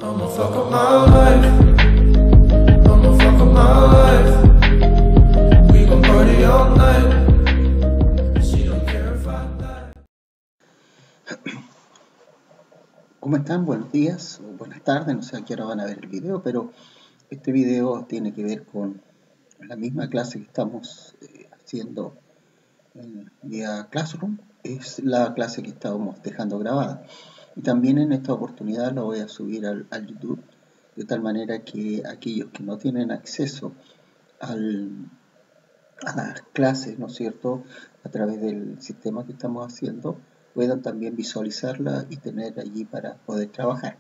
I'ma fuck up my life. I'ma fuck up my life. We gon' party all night. She don't care if I die. ¿Cómo están? Buenos días o buenas tardes, no sé a qué hora van a ver el video, pero este video tiene que ver con la misma clase que estamos haciendo vía Classroom. Es la clase que estábamos dejando grabada. Y también en esta oportunidad la voy a subir al YouTube, de tal manera que aquellos que no tienen acceso a las clases, ¿no es cierto?, a través del sistema que estamos haciendo, puedan también visualizarla y tener allí para poder trabajar.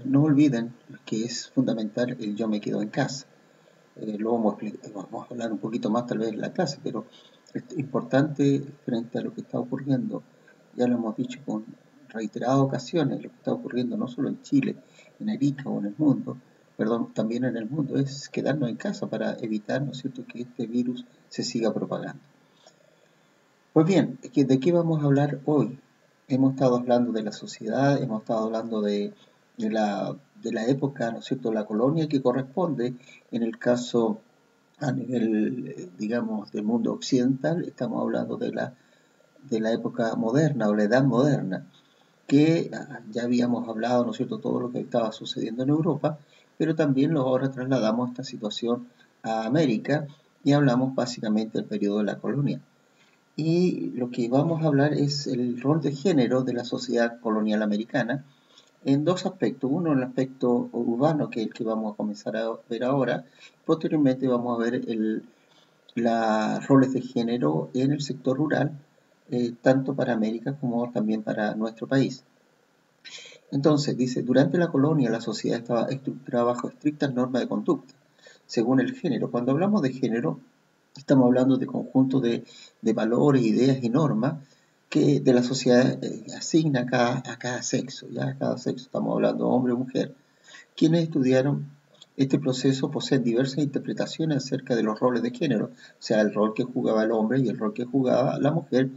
No olviden que es fundamental el yo me quedo en casa. Luego vamos a hablar un poquito más tal vez en la clase, pero es importante frente a lo que está ocurriendo. Ya lo hemos dicho con reiteradas ocasiones, lo que está ocurriendo no solo en Chile, en Arica o en el mundo, perdón, también en el mundo, es quedarnos en casa para evitar, ¿no es cierto?, que este virus se siga propagando. Pues bien, ¿de qué vamos a hablar hoy? Hemos estado hablando de la sociedad, hemos estado hablando de la época, ¿no es cierto?, la colonia que corresponde, en el caso a nivel, digamos, del mundo occidental, estamos hablando de la época moderna o la edad moderna, que ya habíamos hablado, ¿no es cierto?, todo lo que estaba sucediendo en Europa, pero también ahora trasladamos esta situación a América y hablamos básicamente del periodo de la colonia. Y lo que vamos a hablar es el rol de género de la sociedad colonial americana en dos aspectos. Uno, el aspecto urbano, que es el que vamos a comenzar a ver ahora. Posteriormente vamos a ver los roles de género en el sector rural, tanto para América como también para nuestro país. Entonces, dice, durante la colonia la sociedad estaba estructurada bajo estrictas normas de conducta, según el género. Cuando hablamos de género, estamos hablando de conjunto de valores, ideas y normas que de la sociedad asigna a cada sexo, ya a cada sexo, estamos hablando hombre o mujer. Quienes estudiaron este proceso poseen diversas interpretaciones acerca de los roles de género, o sea, el rol que jugaba el hombre y el rol que jugaba la mujer,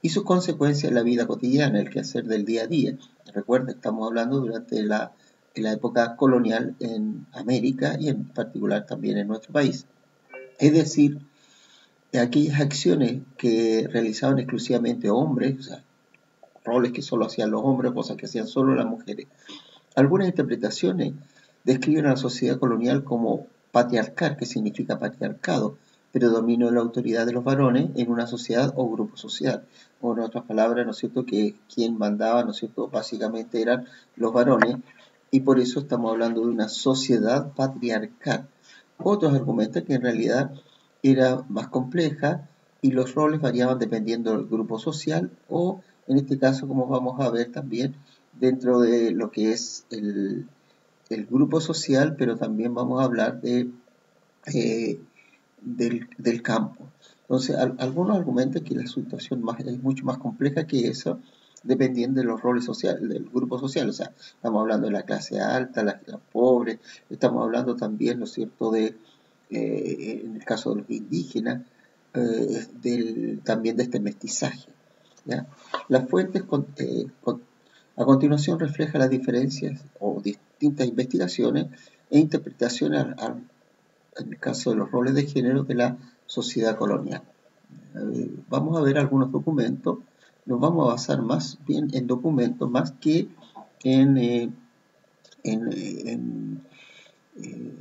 y sus consecuencias en la vida cotidiana, el quehacer del día a día. Recuerden, estamos hablando durante la época colonial en América y en particular también en nuestro país. Es decir, aquellas acciones que realizaban exclusivamente hombres, o sea, roles que solo hacían los hombres, cosas que hacían solo las mujeres. Algunas interpretaciones describen a la sociedad colonial como patriarcal, que significa patriarcado, predominio de la autoridad de los varones en una sociedad o grupo social. O en otras palabras, ¿no es cierto?, que quien mandaba, ¿no es cierto?, básicamente eran los varones, y por eso estamos hablando de una sociedad patriarcal. Otros argumentan que en realidad era más compleja y los roles variaban dependiendo del grupo social o, en este caso, como vamos a ver también, dentro de lo que es el grupo social, pero también vamos a hablar del campo. Entonces, algunos argumentan que la situación es mucho más compleja que eso, dependiendo de los roles sociales, del grupo social. O sea, estamos hablando de la clase alta, la pobre, estamos hablando también, ¿no es cierto?, en el caso de los indígenas, también de este mestizaje, ¿ya? Las fuentes a continuación reflejan las diferencias o distintas investigaciones e interpretaciones en el caso de los roles de género de la sociedad colonial. Vamos a ver algunos documentos, nos vamos a basar más bien en documentos más que en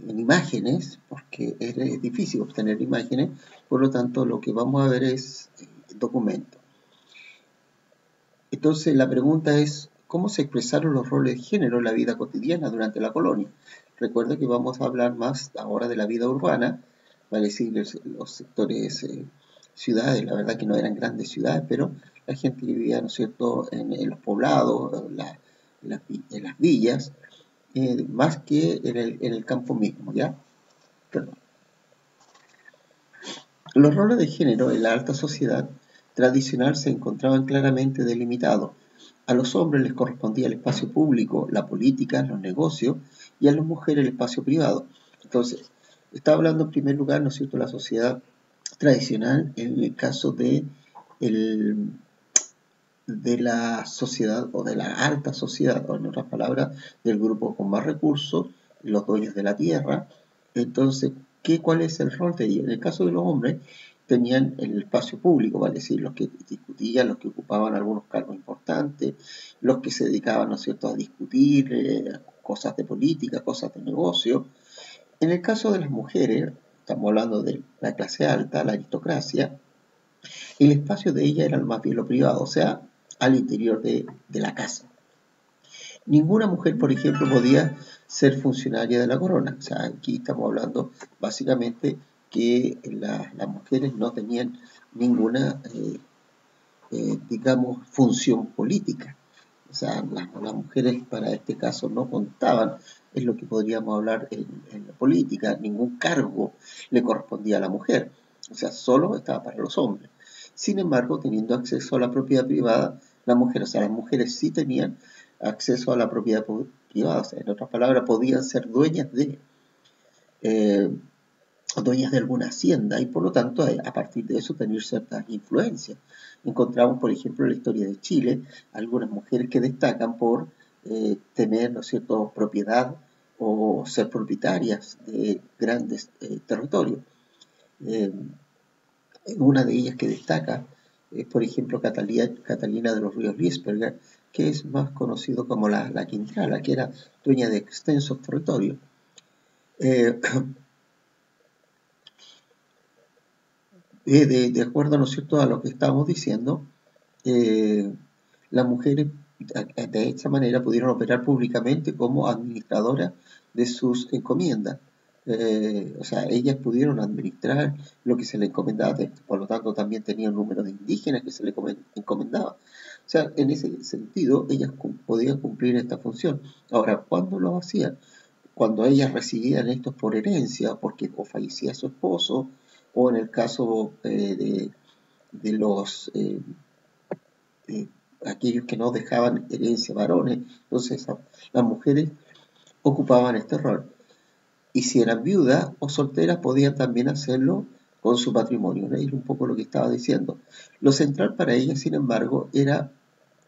imágenes, porque es difícil obtener imágenes, por lo tanto lo que vamos a ver es documentos. Entonces la pregunta es, ¿cómo se expresaron los roles de género en la vida cotidiana durante la colonia? Recuerda que vamos a hablar más ahora de la vida urbana, vale decir, los sectores ciudades, la verdad que no eran grandes ciudades, pero la gente vivía, ¿no es cierto?, en los poblados, en las villas, más que en el campo mismo, ¿ya? Perdón. Los roles de género en la alta sociedad tradicional se encontraban claramente delimitados. A los hombres les correspondía el espacio público, la política, los negocios, y a las mujeres el espacio privado. Entonces, está hablando en primer lugar, ¿no es cierto?, la sociedad tradicional en el caso de de la sociedad o de la alta sociedad, o en otras palabras, del grupo con más recursos, los dueños de la tierra. Entonces, ¿cuál es el rol de ellos? En el caso de los hombres, tenían el espacio público, vale decir, los que discutían, los que ocupaban algunos cargos importantes, los que se dedicaban, ¿no es cierto?, a discutir cosas de política, cosas de negocio. En el caso de las mujeres, estamos hablando de la clase alta, la aristocracia, el espacio de ella era más bien lo privado, o sea, al interior de la casa. Ninguna mujer, por ejemplo, podía ser funcionaria de la corona. O sea, aquí estamos hablando básicamente que las mujeres no tenían ninguna, digamos, función política. O sea, las mujeres para este caso no contaban, es lo que podríamos hablar en la política, ningún cargo le correspondía a la mujer. O sea, solo estaba para los hombres. Sin embargo, teniendo acceso a la propiedad privada, las mujeres sí tenían acceso a la propiedad privada, o sea, en otras palabras, podían ser eh, dueñas de alguna hacienda y por lo tanto a partir de eso tener ciertas influencias. Encontramos, por ejemplo, en la historia de Chile, algunas mujeres que destacan por tener, ¿no es cierto?, propiedad o ser propietarias de grandes territorios. Una de ellas que destaca es, por ejemplo, Catalina de los Ríos Liesberger, que es más conocido como la Quintrala, que era dueña de extensos territorios. De acuerdo, ¿no es cierto?, a lo que estábamos diciendo, las mujeres de esta manera pudieron operar públicamente como administradoras de sus encomiendas. O sea, ellas pudieron administrar lo que se les encomendaba, por lo tanto también tenía un número de indígenas que se les encomendaba. O sea, en ese sentido, ellas podían cumplir esta función. Ahora, ¿cuándo lo hacían? Cuando ellas recibían esto por herencia, porque o fallecía su esposo, o en el caso de los aquellos que no dejaban herencia varones, entonces las mujeres ocupaban este rol. Y si eran viudas o solteras, podían también hacerlo con su patrimonio. Es un poco lo que estaba diciendo. Lo central para ellas, sin embargo, era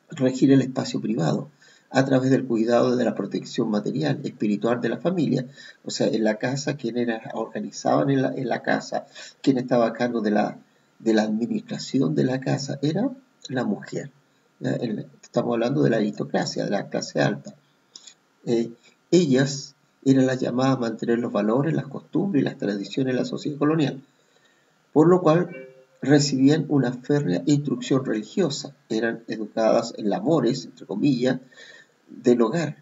regir el espacio privado a través del cuidado de la protección material, espiritual de la familia. O sea, en la casa, quienes organizaban en la casa, quien estaba a cargo de la administración de la casa, era la mujer. Estamos hablando de la aristocracia, de la clase alta. Ellas eran las llamadas a mantener los valores, las costumbres y las tradiciones de la sociedad colonial, por lo cual recibían una férrea instrucción religiosa, eran educadas en labores, entre comillas, del hogar,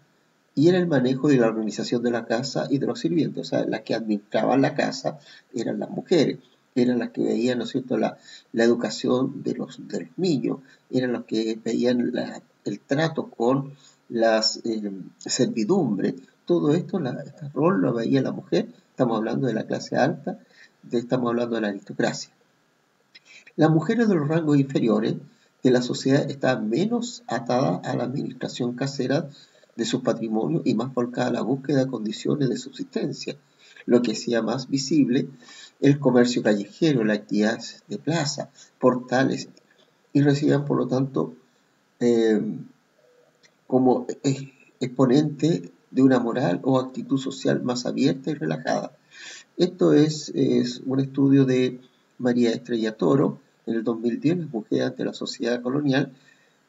y en el manejo de la organización de la casa y de los sirvientes. O sea, las que administraban la casa eran las mujeres, eran las que veían, ¿no es cierto?, la educación de los niños, eran los que veían el trato con las servidumbres. Todo esto, este rol lo veía la mujer. Estamos hablando de la clase alta, estamos hablando de la aristocracia. Las mujeres de los rangos inferiores de la sociedad estaban menos atadas a la administración casera de sus patrimonios y más volcadas a la búsqueda de condiciones de subsistencia, lo que hacía más visible el comercio callejero, la actividad de plaza, portales, y recibían por lo tanto como exponente de una moral o actitud social más abierta y relajada. Esto es un estudio de María Estrella Toro en el 2010, Las mujeres ante la sociedad colonial,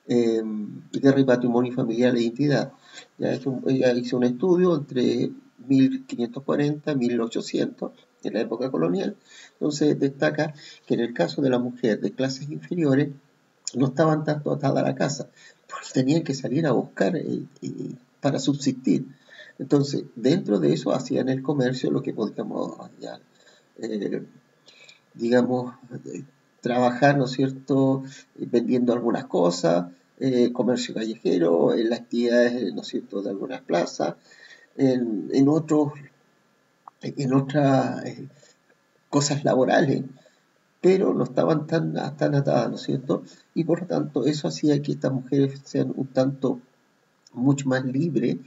guerra y patrimonio familiar e identidad. Ella hizo un estudio entre 1540 y 1800, en la época colonial. Entonces destaca que en el caso de la mujer de clases inferiores no estaban tanto atadas a la casa, porque tenían que salir a buscar para subsistir. Entonces, dentro de eso hacían el comercio, lo que podríamos digamos, trabajar, ¿no es cierto?, vendiendo algunas cosas, comercio callejero, en las actividades, ¿no es cierto?, de algunas plazas, en otras cosas laborales, pero no estaban tan atadas, ¿no es cierto? Y por lo tanto, eso hacía que estas mujeres sean un tanto mucho más libres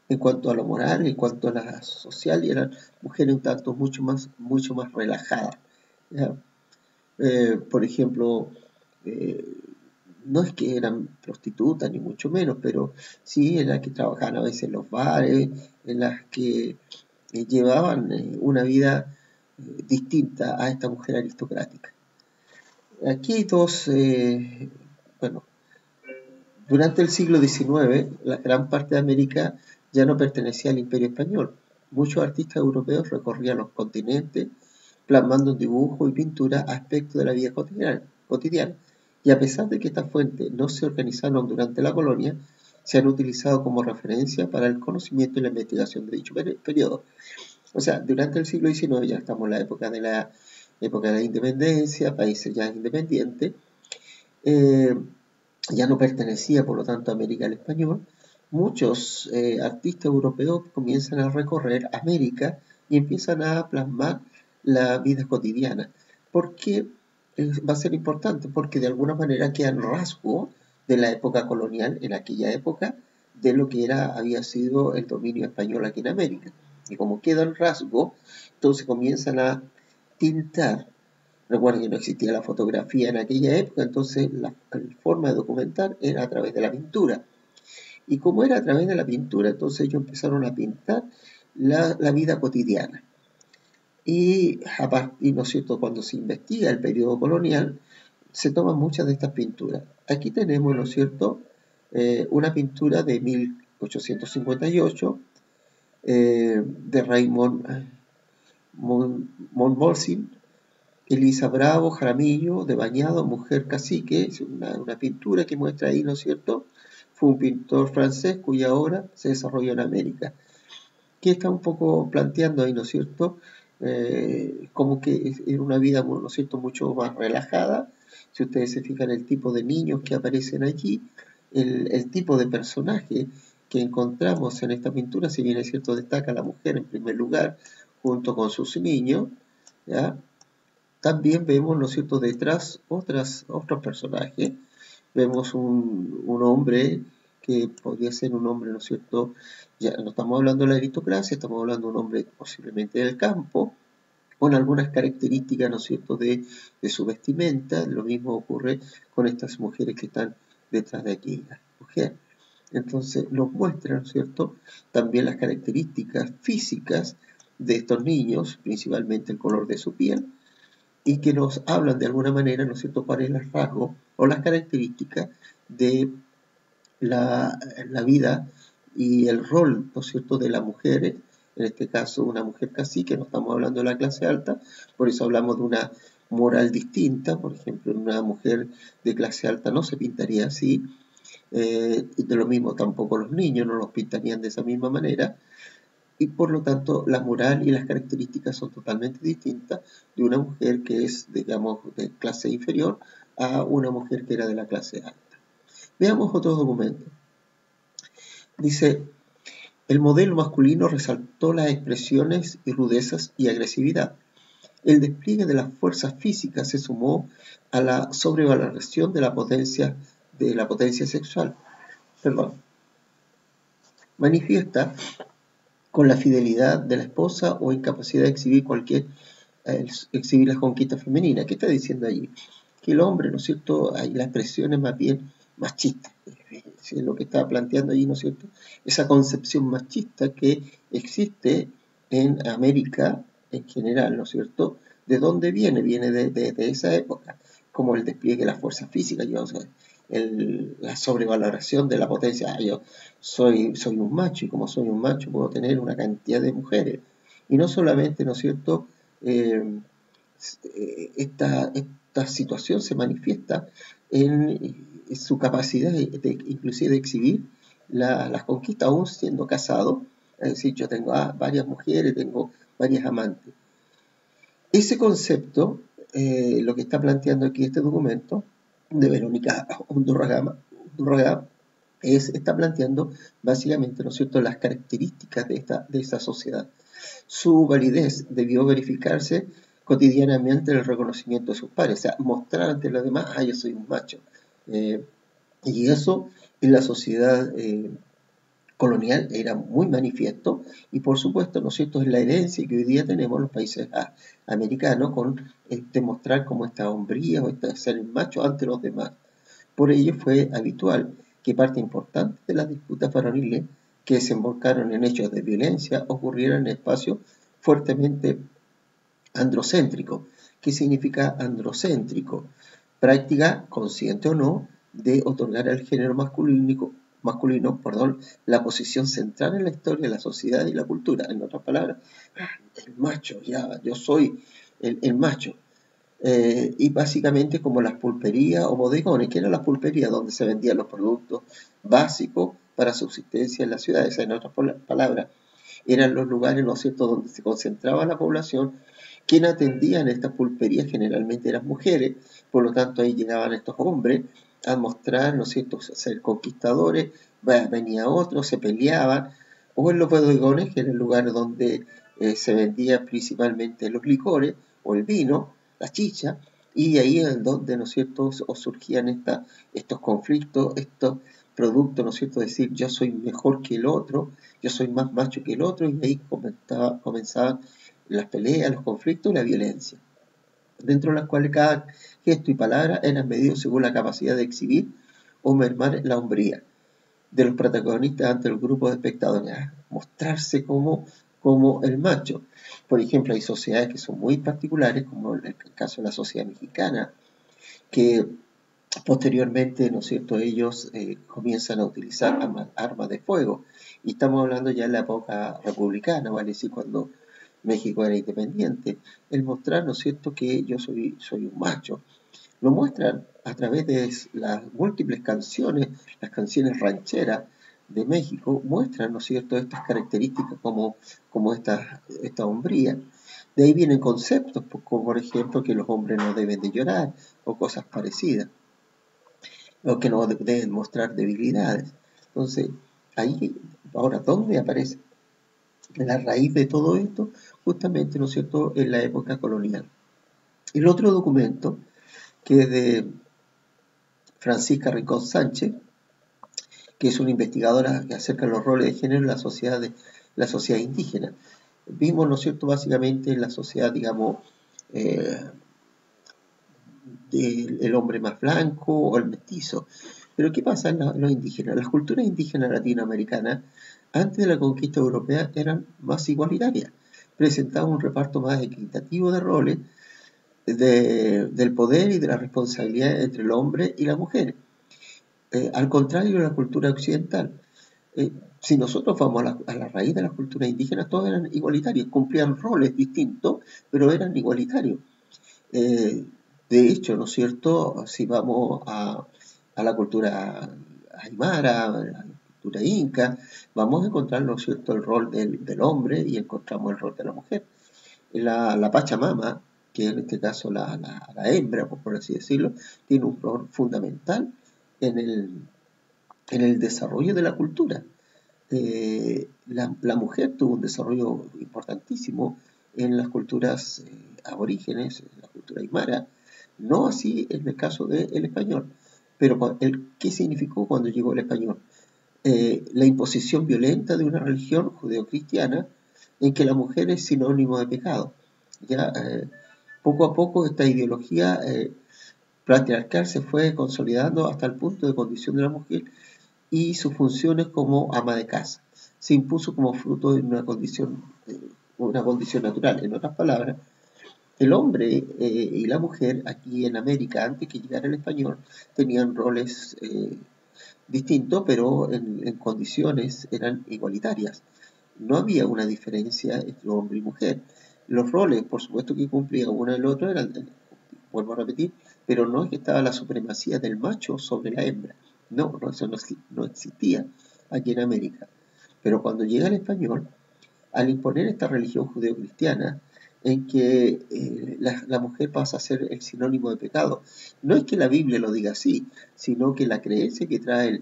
en cuanto a lo moral, en cuanto a la social, y eran mujeres un tanto mucho más relajadas. ¿Ya? Por ejemplo, no es que eran prostitutas ni mucho menos, pero sí en las que trabajaban a veces en los bares, en las que llevaban una vida distinta a esta mujer aristocrática. Aquí hay dos, bueno, durante el siglo XIX, la gran parte de América ya no pertenecía al Imperio Español. Muchos artistas europeos recorrían los continentes, plasmando en dibujo y pintura aspectos de la vida cotidiana. Y a pesar de que estas fuentes no se organizaron durante la colonia, se han utilizado como referencia para el conocimiento y la investigación de dicho periodo. O sea, durante el siglo XIX, ya estamos en la época de la independencia, países ya independientes, eh, ya no pertenecía por lo tanto a América al español. Muchos artistas europeos comienzan a recorrer América y empiezan a plasmar la vida cotidiana. ¿Por qué va a ser importante? Porque de alguna manera quedan rasgos de la época colonial en aquella época de lo que había sido el dominio español aquí en América. Y como quedan rasgos, entonces comienzan a tintar. Recuerden que no existía la fotografía en aquella época, entonces la forma de documentar era a través de la pintura. Y como era a través de la pintura, entonces ellos empezaron a pintar la vida cotidiana. Y a partir, ¿no es cierto?, cuando se investiga el periodo colonial, se toman muchas de estas pinturas. Aquí tenemos, ¿no es cierto?, una pintura de 1858 de Raymond Montmorency, Elisa Bravo, Jaramillo, de Bañado, Mujer Cacique, es una pintura que muestra ahí, ¿no es cierto? Fue un pintor francés cuya obra se desarrolló en América. Que está un poco planteando ahí, ¿no es cierto? Como que era una vida, ¿no es cierto?, mucho más relajada. Si ustedes se fijan el tipo de niños que aparecen allí, el tipo de personaje que encontramos en esta pintura, si bien es cierto, destaca a la mujer en primer lugar, junto con sus niños, ¿ya? También vemos, ¿no es cierto?, detrás otros personajes. Vemos un hombre que podría ser un hombre, ¿no es cierto?, ya no estamos hablando de la aristocracia, estamos hablando de un hombre posiblemente del campo, con algunas características, ¿no es cierto?, de su vestimenta. Lo mismo ocurre con estas mujeres que están detrás de aquella mujer. Entonces nos muestra, ¿no es cierto?, también las características físicas de estos niños, principalmente el color de su piel, y que nos hablan de alguna manera, ¿no es cierto?, cuál es el rasgo o las características de la vida y el rol, ¿no es cierto?, de las mujeres, en este caso una mujer cacique, no estamos hablando de la clase alta, por eso hablamos de una moral distinta. Por ejemplo, una mujer de clase alta no se pintaría así, de lo mismo tampoco los niños no los pintarían de esa misma manera, y por lo tanto la moral y las características son totalmente distintas de una mujer que es, digamos, de clase inferior a una mujer que era de la clase alta. Veamos otro documento. Dice, el modelo masculino resaltó las expresiones y rudezas y agresividad. El despliegue de las fuerzas físicas se sumó a la sobrevaloración de la potencia sexual. Manifiesta con la fidelidad de la esposa o incapacidad de exhibir las conquistas femeninas. ¿Qué está diciendo allí? Que el hombre, ¿no es cierto?, hay la expresión es más bien machista. Es lo que está planteando allí, ¿no es cierto?, esa concepción machista que existe en América en general, ¿no es cierto? ¿De dónde viene? Viene de esa época, como el despliegue de las fuerzas físicas, la sobrevaloración de la potencia. Yo soy un macho, y como soy un macho puedo tener una cantidad de mujeres. Y no solamente, ¿no es cierto?, esta situación se manifiesta en su capacidad inclusive de exhibir las conquistas aún siendo casado. Es decir, yo tengo varias mujeres, tengo varias amantes. Ese concepto, lo que está planteando aquí este documento de Verónica Undurraga, está planteando básicamente, ¿no es cierto?, las características de esta sociedad. Su validez debió verificarse cotidianamente en el reconocimiento de sus pares, o sea, mostrar ante los demás, yo soy un macho. Y eso en la sociedad colonial era muy manifiesto, y por supuesto, ¿no es cierto?, es la herencia que hoy día tenemos los países americanos con demostrar como esta hombría o esta ser macho ante los demás. Por ello fue habitual que parte importante de las disputas varoniles que desembocaron en hechos de violencia ocurrieran en espacios fuertemente androcéntricos. ¿Qué significa androcéntrico? Práctica, consciente o no, de otorgar al género masculino, la posición central en la historia de la sociedad y la cultura. En otras palabras, el macho, ya, yo soy el macho. Y básicamente como las pulperías o bodegones, que eran las pulperías donde se vendían los productos básicos para subsistencia en las ciudades. En otras palabras, eran los lugares, ¿no es cierto?, donde se concentraba la población. Quien atendía en estas pulperías generalmente eran mujeres, por lo tanto ahí llegaban estos hombres a mostrar, ¿no es cierto?, ser conquistadores, venía otro, se peleaban, o en los bodegones, que era el lugar donde se vendían principalmente los licores o el vino, la chicha, y ahí es donde, ¿no es cierto?, surgían estos conflictos, estos productos, ¿no es cierto?, decir yo soy mejor que el otro, yo soy más macho que el otro, y ahí comenzaban las peleas, los conflictos y la violencia, dentro de las cuales cada gesto y palabra eran medidos según la capacidad de exhibir o mermar la hombría de los protagonistas ante el grupo de espectadores, mostrarse como el macho. Por ejemplo, hay sociedades que son muy particulares, como en el caso de la sociedad mexicana, que posteriormente, ¿no es cierto?, ellos comienzan a utilizar armas de fuego. Y estamos hablando ya de la época republicana, ¿vale? Sí, cuando México era independiente. El mostrar, ¿no es cierto?, que yo soy un macho. Lo muestran a través de las múltiples canciones, las canciones rancheras de México, muestran, ¿no es cierto?, estas características como esta hombría. De ahí vienen conceptos, como por ejemplo que los hombres no deben de llorar o cosas parecidas, o que no deben mostrar debilidades. Entonces, ahí, ahora, ¿dónde aparece la raíz de todo esto? Justamente, ¿no es cierto?, en la época colonial. El otro documento, que es de Francisca Rincón Sánchez, que es una investigadora que acerca de los roles de género en la sociedad indígena. Vimos, ¿no es cierto?, básicamente en la sociedad, digamos, del hombre más blanco o el mestizo. Pero ¿qué pasa en los indígenas? Las culturas indígenas latinoamericanas, antes de la conquista europea, eran más igualitarias, presentaban un reparto más equitativo de roles, del poder y de la responsabilidad entre el hombre y la mujer. Al contrario de la cultura occidental, si nosotros vamos a la raíz de las culturas indígenas, todos eran igualitarios, cumplían roles distintos, pero eran igualitarios. De hecho, ¿no es cierto?, si vamos a la cultura aymara, a la cultura inca, vamos a encontrar, ¿no es cierto?, el rol del hombre y encontramos el rol de la mujer. La Pachamama, que en este caso la hembra, por así decirlo, tiene un rol fundamental en el desarrollo de la cultura. La mujer tuvo un desarrollo importantísimo en las culturas aborígenes, en la cultura aymara, no así en el caso del español. Pero ¿qué significó cuando llegó el español? La imposición violenta de una religión judeocristiana en que la mujer es sinónimo de pecado. Ya poco a poco esta ideología patriarcal se fue consolidando hasta el punto de condición de la mujer y sus funciones como ama de casa. Se impuso como fruto de una condición natural. En otras palabras, el hombre y la mujer aquí en América, antes que llegara el español, tenían roles distintos, pero en condiciones eran igualitarias. No había una diferencia entre hombre y mujer. Los roles, por supuesto que cumplía uno el otro, vuelvo a repetir, pero no es que estaba la supremacía del macho sobre la hembra. No, eso no existía aquí en América. Pero cuando llega el español, al imponer esta religión judeocristiana, en que la mujer pasa a ser el sinónimo de pecado, no es que la Biblia lo diga así, sino que la creencia que trae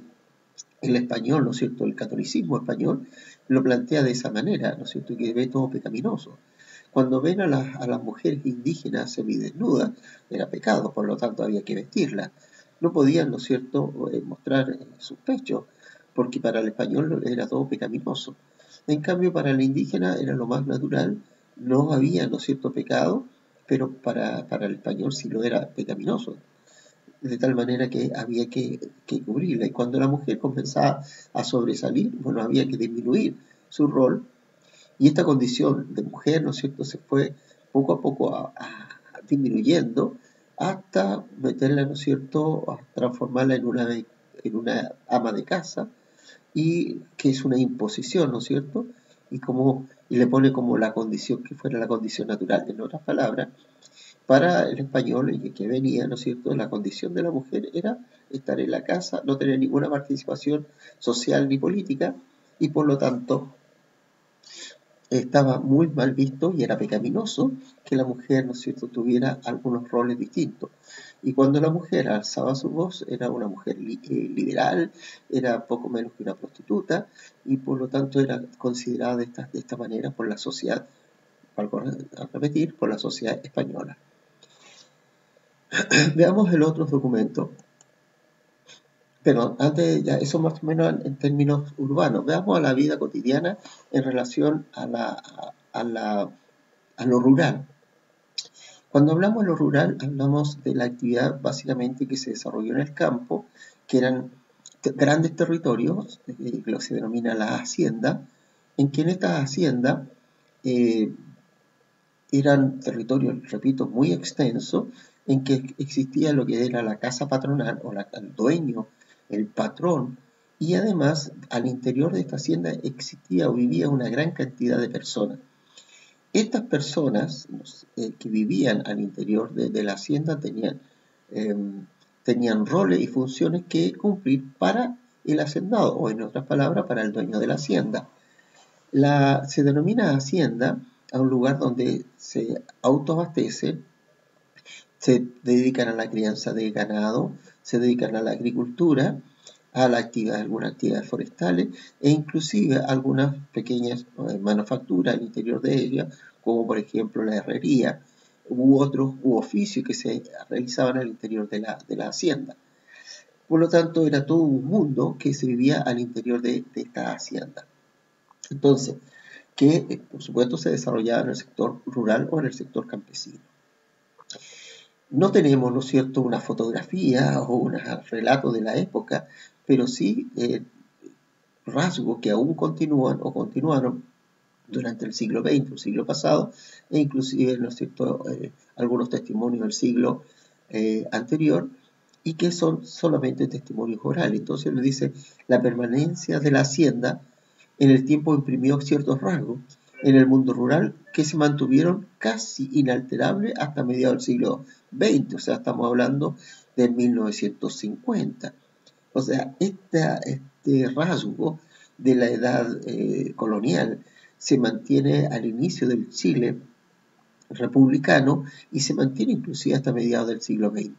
el español, ¿no es cierto?, el catolicismo español, lo plantea de esa manera, ¿no es cierto?, que ve todo pecaminoso. Cuando ven a las mujeres indígenas semidesnudas, era pecado, por lo tanto había que vestirlas. No podían, ¿no es cierto?, mostrar sus pechos, porque para el español era todo pecaminoso. En cambio, para el indígena era lo más natural, no había, ¿no es cierto?, pecado, pero para el español sí lo era pecaminoso. de tal manera que había que cubrirla. Y cuando la mujer comenzaba a sobresalir, bueno, había que disminuir su rol. Y esta condición de mujer, ¿no es cierto?, se fue poco a poco disminuyendo hasta meterla, ¿no es cierto?, a transformarla en una ama de casa, y que es una imposición, ¿no es cierto?, y le pone como la condición que fuera la condición natural. En otras palabras, para el español que venía, ¿no es cierto?, la condición de la mujer era estar en la casa, no tener ninguna participación social ni política, y por lo tanto estaba muy mal visto y era pecaminoso que la mujer, ¿no es cierto?, tuviera algunos roles distintos. Y cuando la mujer alzaba su voz, era una mujer liberal, era poco menos que una prostituta, y por lo tanto era considerada de esta manera por la sociedad, a repetir, por la sociedad española. Veamos el otro documento. Pero antes, ya eso más o menos en términos urbanos. Veamos a la vida cotidiana en relación a lo rural. Cuando hablamos de lo rural, hablamos de la actividad básicamente que se desarrolló en el campo, que eran grandes territorios, lo que se denomina la hacienda, en que en estas haciendas eran territorios, repito, muy extensos, en que existía lo que era la casa patronal o el dueño, el patrón, y además al interior de esta hacienda existía o vivía una gran cantidad de personas. Estas personas que vivían al interior de la hacienda tenían roles y funciones que cumplir para el hacendado, o en otras palabras, para el dueño de la hacienda. Se denomina hacienda a un lugar donde se autoabastecen, se dedican a la crianza de ganado, se dedican a la agricultura, a la actividad, algunas actividades forestales e inclusive algunas pequeñas manufacturas al interior de ellas, como por ejemplo la herrería u otros oficios que se realizaban al interior de la hacienda. Por lo tanto, era todo un mundo que se vivía al interior de esta hacienda. Entonces, que por supuesto se desarrollaba en el sector rural o en el sector campesino. No tenemos, ¿no es cierto?, una fotografía o un relato de la época, pero sí rasgos que aún continúan o continuaron durante el siglo XX, el siglo pasado, e inclusive, ¿no es cierto?, algunos testimonios del siglo anterior, y que son solamente testimonios orales. Entonces nos dice, la permanencia de la hacienda en el tiempo imprimió ciertos rasgos en el mundo rural que se mantuvieron casi inalterables hasta mediados del siglo XX, o sea, estamos hablando de 1950. O sea, este rasgo de la edad colonial se mantiene al inicio del Chile republicano y se mantiene inclusive hasta mediados del siglo XX,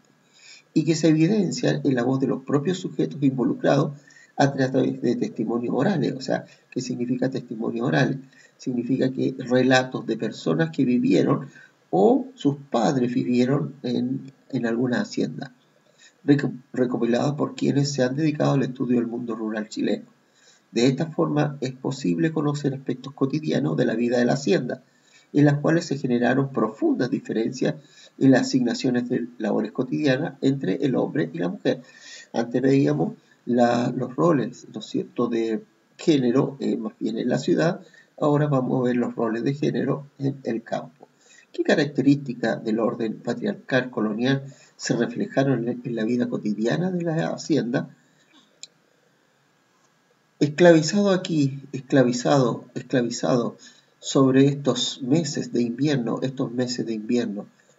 y que se evidencia en la voz de los propios sujetos involucrados a través de testimonios orales. O sea, ¿qué significa testimonios orales? Significa que relatos de personas que vivieron o sus padres vivieron en alguna hacienda, recopilados por quienes se han dedicado al estudio del mundo rural chileno. De esta forma es posible conocer aspectos cotidianos de la vida de la hacienda, en las cuales se generaron profundas diferencias en las asignaciones de labores cotidianas entre el hombre y la mujer. Antes veíamos los roles, ¿no es cierto?, de género, más bien en la ciudad. Ahora vamos a ver los roles de género en el campo. ¿Qué características del orden patriarcal colonial se reflejaron en la vida cotidiana de la hacienda? Esclavizado aquí, esclavizado sobre estos meses de invierno,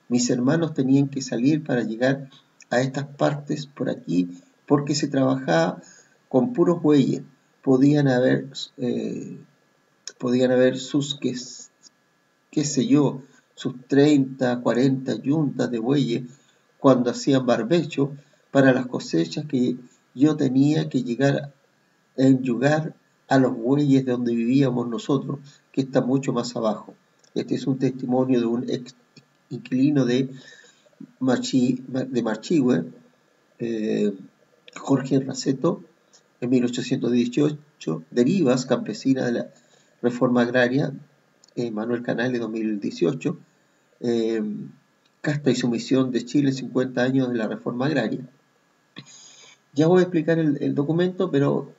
mis hermanos tenían que salir para llegar a estas partes por aquí porque se trabajaba con puros bueyes. Podían haber sus, qué sé yo, sus 30, 40 yuntas de bueyes cuando hacían barbecho para las cosechas que yo tenía que llegar a enyugar a los bueyes de donde vivíamos nosotros, que está mucho más abajo. Este es un testimonio de un ex inquilino de Marchihue, Jorge Raceto, en 1818, Derivas campesinas de la Reforma Agraria, Manuel Canales, 2018, Casta y sumisión de Chile, 50 años de la reforma agraria. Ya voy a explicar el documento, pero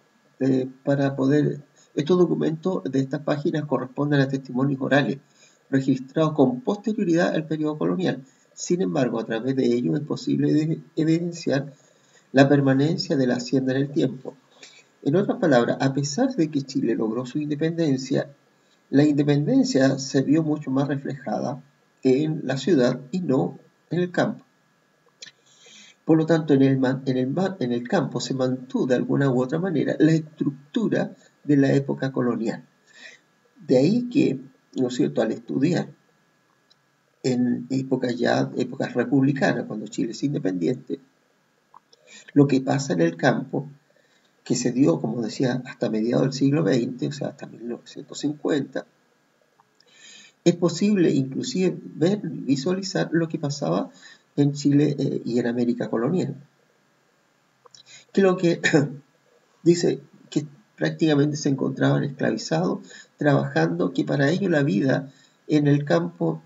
para poder... Estos documentos de estas páginas corresponden a testimonios orales, registrados con posterioridad al periodo colonial. Sin embargo, a través de ellos es posible evidenciar la permanencia de la hacienda en el tiempo. En otras palabras, a pesar de que Chile logró su independencia, la independencia se vio mucho más reflejada en la ciudad y no en el campo. Por lo tanto, en el campo se mantuvo de alguna u otra manera la estructura de la época colonial. De ahí que, ¿no es cierto?, al estudiar en épocas republicanas, cuando Chile es independiente, lo que pasa en el campo, que se dio, como decía, hasta mediados del siglo XX, o sea, hasta 1950, es posible inclusive ver, visualizar lo que pasaba en Chile y en América colonial. Que lo que dice que prácticamente se encontraban esclavizados, trabajando, que para ellos la vida en el campo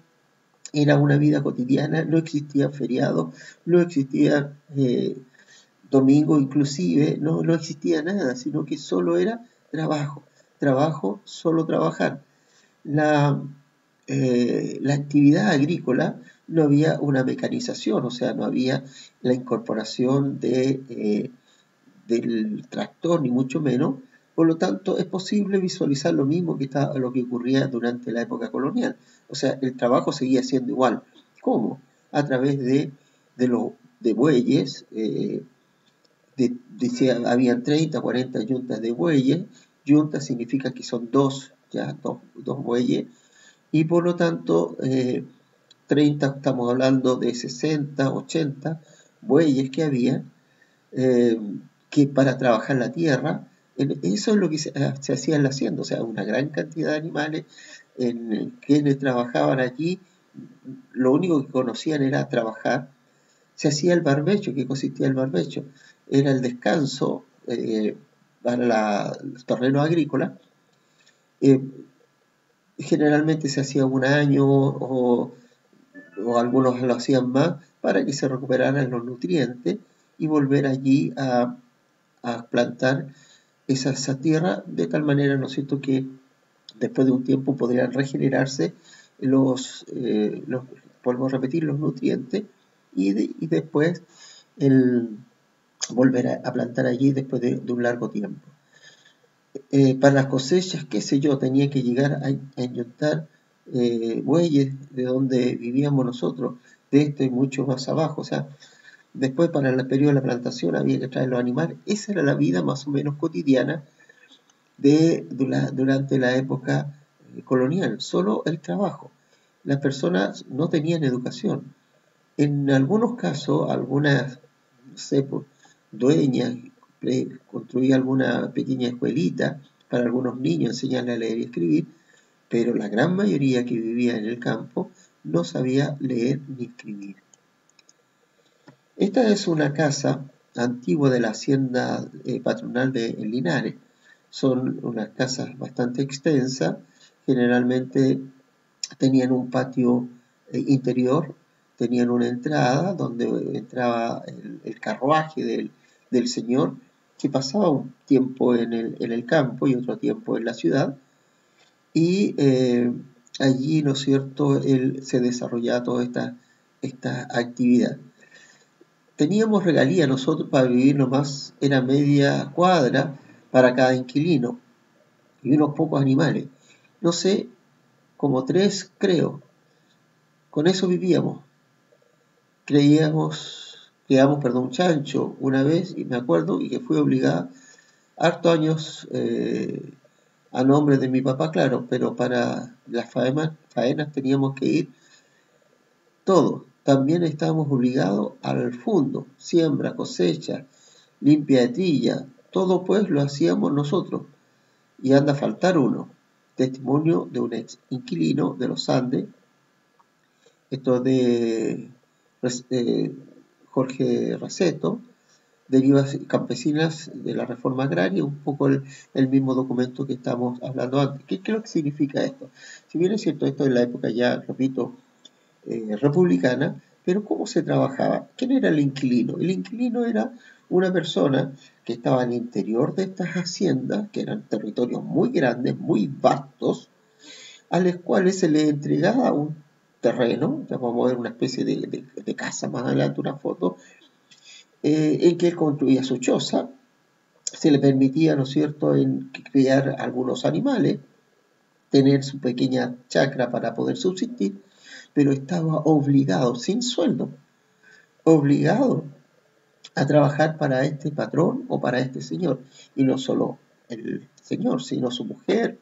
era una vida cotidiana, no existía feriado, no existía domingo inclusive, no existía nada, sino que solo era trabajo, solo trabajar. La actividad agrícola no había una mecanización, o sea, no había la incorporación del tractor, ni mucho menos. Por lo tanto, es posible visualizar lo mismo lo que ocurría durante la época colonial. O sea, el trabajo seguía siendo igual. ¿Cómo? A través de bueyes, habían 30, 40 yuntas de bueyes. Yunta significa que son dos bueyes, y por lo tanto 30, estamos hablando de 60, 80 bueyes que había, que para trabajar la tierra, eso es lo que se hacía en la hacienda, o sea, una gran cantidad de animales quienes trabajaban allí, lo único que conocían era trabajar. Se hacía el barbecho. ¿Qué consistía el barbecho? Era el descanso para los terrenos agrícolas. Generalmente se hacía un año o algunos lo hacían más para que se recuperaran los nutrientes y volver allí a plantar esa tierra de tal manera, ¿no es cierto?, que después de un tiempo podrían regenerarse vuelvo a repetir, los nutrientes y después volver a plantar allí después de un largo tiempo. Para las cosechas, qué sé yo, tenía que llegar a enyuntar bueyes de donde vivíamos nosotros, de mucho más abajo. O sea, después para el periodo de la plantación había que traer los animales. Esa era la vida más o menos cotidiana durante la época colonial, solo el trabajo. Las personas no tenían educación. En algunos casos, algunas, no sé, dueñas construían alguna pequeña escuelita para algunos niños, enseñarles a leer y escribir, pero la gran mayoría que vivía en el campo no sabía leer ni escribir. Esta es una casa antigua de la hacienda patronal de Linares. Son unas casas bastante extensas, generalmente tenían un patio interior, tenían una entrada donde entraba el carruaje del señor, que pasaba un tiempo en el campo y otro tiempo en la ciudad, y allí, ¿no es cierto?, él se desarrollaba toda esta actividad. Teníamos regalía nosotros para vivir nomás, era media cuadra para cada inquilino y unos pocos animales. No sé, como 3 creo. Con eso vivíamos. Criamos, un chancho una vez, y me acuerdo, y que fui obligada hartos años a nombre de mi papá, claro, pero para las faenas teníamos que ir todos. También estábamos obligados al fundo, siembra, cosecha, limpia de trilla, todo pues lo hacíamos nosotros. Y anda a faltar uno, testimonio de un ex inquilino de los Andes, esto de Jorge Raceto, derivas campesinas de la reforma agraria, un poco el mismo documento que estamos hablando antes. ¿Qué es lo que significa esto? Si bien es cierto, esto es la época ya, repito, republicana, pero ¿cómo se trabajaba? ¿Quién era el inquilino? El inquilino era una persona que estaba al interior de estas haciendas, que eran territorios muy grandes, muy vastos, a los cuales se le entregaba un terreno, ya vamos a ver una especie de casa más adelante, una foto, en que él construía su choza, se le permitía, ¿no es cierto?, criar algunos animales, tener su pequeña chacra para poder subsistir, pero estaba obligado, sin sueldo, obligado a trabajar para este patrón o para este señor. Y no solo el señor, sino su mujer,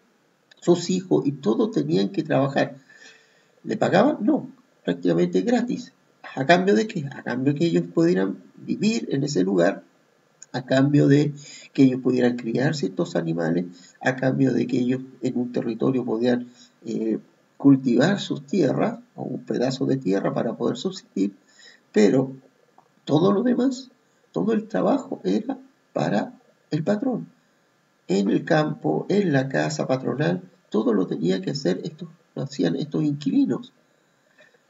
sus hijos, y todos tenían que trabajar. ¿Le pagaban? No, prácticamente gratis. ¿A cambio de qué? A cambio de que ellos pudieran vivir en ese lugar, a cambio de que ellos pudieran criar ciertos animales, a cambio de que ellos en un territorio podían cultivar sus tierras o un pedazo de tierra para poder subsistir, pero todo lo demás, todo el trabajo era para el patrón. En el campo, en la casa patronal, todo lo tenía que hacer lo hacían estos inquilinos.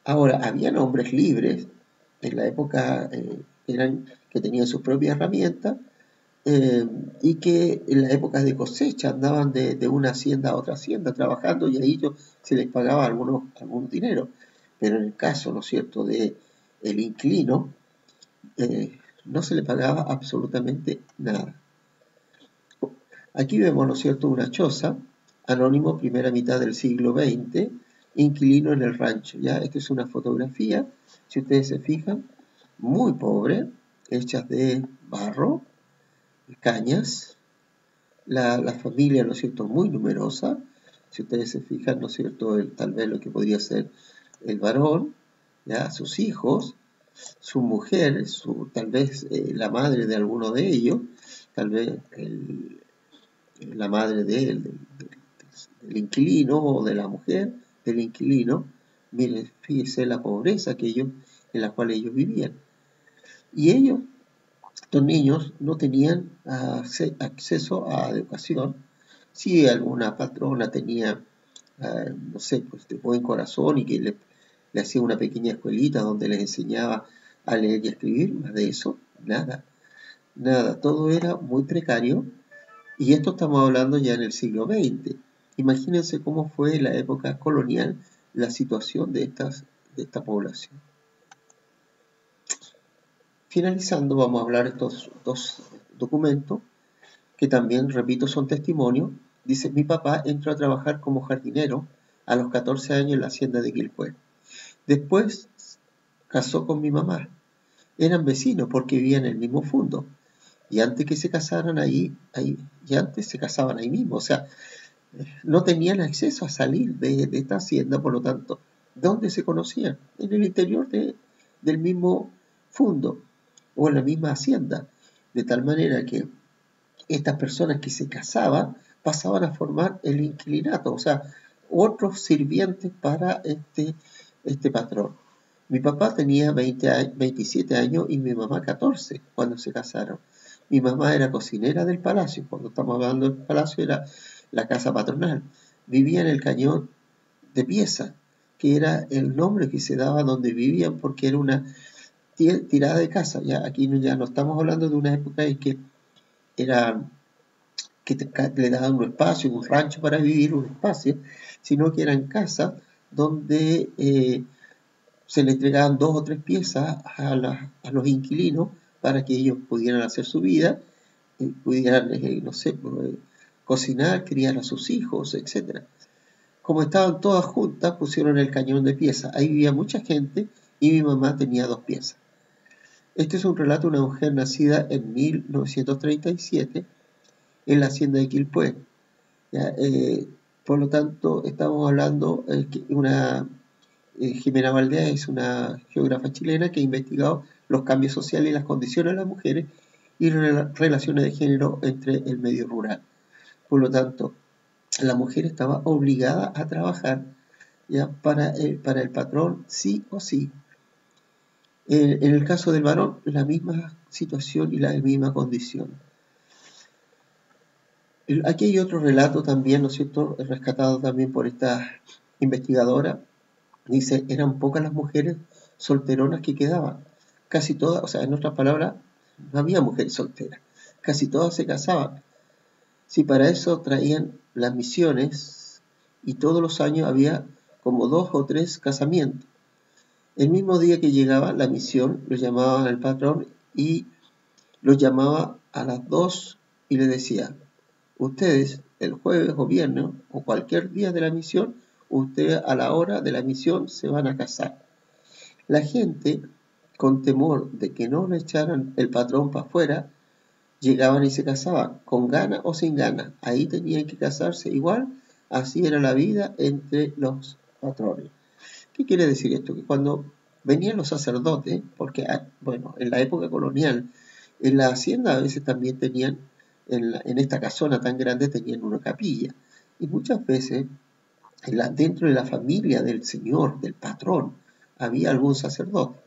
Ahora, habían hombres libres, en la época que tenían sus propias herramientas, y que en las épocas de cosecha andaban de una hacienda a otra hacienda trabajando y a ellos se les pagaba algunos dinero. Pero en el caso, ¿no es cierto?, de el inquilino, no se le pagaba absolutamente nada. Aquí vemos, ¿no es cierto?, una choza, anónimo, primera mitad del siglo XX, inquilino en el rancho. ¿Ya? Esta es una fotografía, si ustedes se fijan, muy pobre, hechas de barro, cañas, la familia, ¿no es cierto?, muy numerosa. Si ustedes se fijan, ¿no es cierto?, tal vez lo que podría ser el varón, ¿ya?, sus hijos, su mujer, tal vez la madre de alguno de ellos, tal vez la madre del inquilino o de la mujer del inquilino. Miren, fíjense la pobreza en la cual ellos vivían. Y ellos, estos niños, no tenían acceso a educación. Si alguna patrona tenía, no sé, pues de buen corazón y que le hacía una pequeña escuelita donde les enseñaba a leer y a escribir, más de eso, nada, nada, todo era muy precario. Y esto estamos hablando ya en el siglo XX. Imagínense cómo fue en la época colonial la situación de esta población. Finalizando, vamos a hablar de estos dos documentos, que también, repito, son testimonios. Dice: mi papá entró a trabajar como jardinero a los 14 años en la hacienda de Quilpué. Después casó con mi mamá. Eran vecinos porque vivían en el mismo fundo. Y antes que se casaran y antes se casaban ahí mismo. O sea, no tenían acceso a salir de esta hacienda, por lo tanto, ¿dónde se conocían? En el interior del mismo fundo o en la misma hacienda. De tal manera que estas personas que se casaban pasaban a formar el inquilinato, o sea, otros sirvientes para este patrón. Mi papá tenía 27 años y mi mamá 14 cuando se casaron. Mi mamá era cocinera del palacio, cuando estamos hablando del palacio era la casa patronal. Vivía en el cañón de Pieza, que era el nombre que se daba donde vivían porque era una tirada de casa. Ya, aquí ya no estamos hablando de una época en que le daban un espacio, un rancho para vivir, un espacio, sino que eran casas donde se le entregaban 2 o 3 piezas a los inquilinos para que ellos pudieran hacer su vida, pudieran, no sé, cocinar, criar a sus hijos, etc. Como estaban todas juntas, pusieron el cañón de Pieza. Ahí vivía mucha gente y mi mamá tenía 2 piezas. Este es un relato de una mujer nacida en 1937 en la hacienda de Quilpué. Por lo tanto, estamos hablando que Jimena Valdea es una geógrafa chilena que ha investigado los cambios sociales y las condiciones de las mujeres y relaciones de género entre el medio rural. Por lo tanto, la mujer estaba obligada a trabajar para el patrón sí o sí. En el caso del varón, la misma situación y la misma condición. Aquí hay otro relato también, ¿no es cierto?, rescatado también por esta investigadora, Dice, eran pocas las mujeres solteronas que quedaban. Casi todas, o sea, en otras palabras, no había mujeres solteras. Casi todas se casaban. Si para eso traían las misiones y todos los años había como 2 o 3 casamientos. El mismo día que llegaba la misión, lo llamaban al patrón y los llamaba a las 2 y le decía, ustedes el jueves o viernes o cualquier día de la misión, ustedes a la hora de la misión se van a casar. La gente, con temor de que no le echaran el patrón para afuera, llegaban y se casaban, con ganas o sin ganas. Ahí tenían que casarse igual, así era la vida entre los patrones. ¿Qué quiere decir esto? Que cuando venían los sacerdotes, porque, bueno, en la época colonial, en la hacienda a veces también tenían, en esta casona tan grande, tenían una capilla. Y muchas veces, dentro de la familia del señor, del patrón, había algún sacerdote.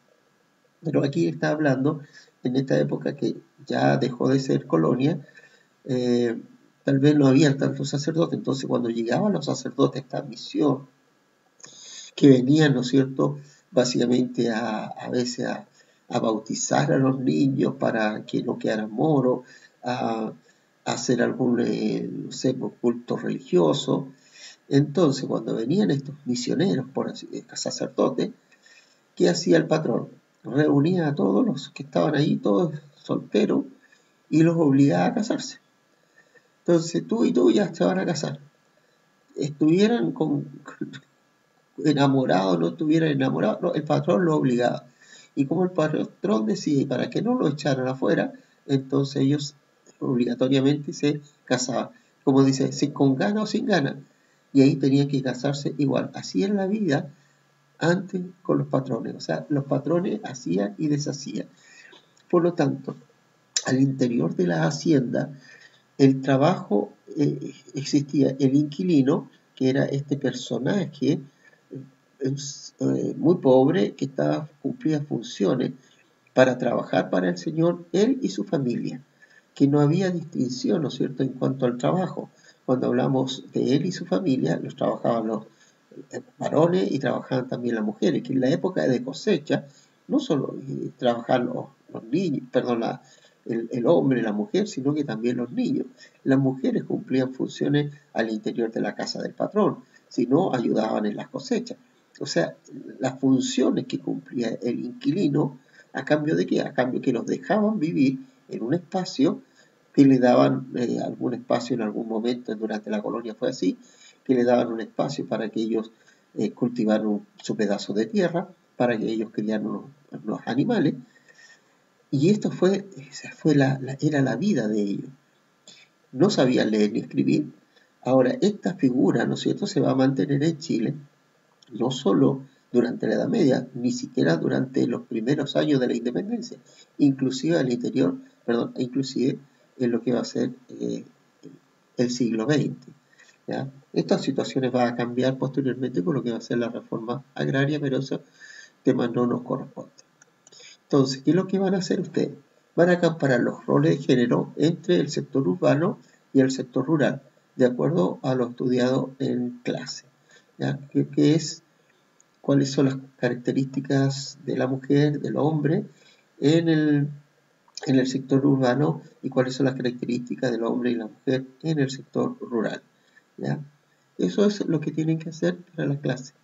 Pero aquí está hablando, en esta época que ya dejó de ser colonia, tal vez no había tantos sacerdotes. Entonces, cuando llegaban los sacerdotes a esta misión, que venían, ¿no es cierto?, básicamente a veces a bautizar a los niños para que no quedaran moros, a hacer algún, no sé, culto religioso. Entonces, cuando venían estos misioneros, por así, sacerdotes, ¿qué hacía el patrón? Reunía a todos los que estaban ahí, todos solteros, y los obligaba a casarse. Entonces, tú y tú ya se van a casar. Estuvieran enamorados, no estuvieran enamorados, no, el patrón lo obligaba. Y como el patrón decía, para que no lo echaran afuera, entonces ellos obligatoriamente se casaban. Como dice, con gana o sin gana. Y ahí tenían que casarse igual. Así era la vida antes con los patrones. O sea, los patrones hacían y deshacían. Por lo tanto, al interior de la hacienda, el trabajo existía el inquilino, que era este personaje muy pobre que cumplía funciones para trabajar para el Señor, él y su familia, que no había distinción, ¿no es cierto?, en cuanto al trabajo. Cuando hablamos de él y su familia, los trabajaban los varones y trabajaban también las mujeres, que en la época de cosecha, no solo trabajaban los niños, perdón, el hombre y la mujer, sino que también los niños. Las mujeres cumplían funciones al interior de la casa del patrón, si no ayudaban en las cosechas. O sea, las funciones que cumplía el inquilino, ¿a cambio de qué? A cambio que los dejaban vivir en un espacio, que le daban algún espacio en algún momento durante la colonia, fue así, que le daban un espacio para que ellos cultivaran su pedazo de tierra, para que ellos criaran unos animales, y esto era la vida de ellos. No sabían leer ni escribir. Ahora, esta figura, ¿no es cierto?, se va a mantener en Chile, no solo durante la Edad Media, ni siquiera durante los primeros años de la independencia, inclusive al interior, inclusive en lo que va a ser el siglo XX. ¿Ya? Estas situaciones van a cambiar posteriormente con lo que va a ser la reforma agraria, pero ese tema no nos corresponde. Entonces, ¿qué es lo que van a hacer ustedes? Van a comparar los roles de género entre el sector urbano y el sector rural, de acuerdo a lo estudiado en clase. ¿Ya? ¿Cuáles son las características de la mujer, del hombre en el sector urbano y cuáles son las características del hombre y la mujer en el sector rural? ¿Ya? Eso es lo que tienen que hacer para la clase.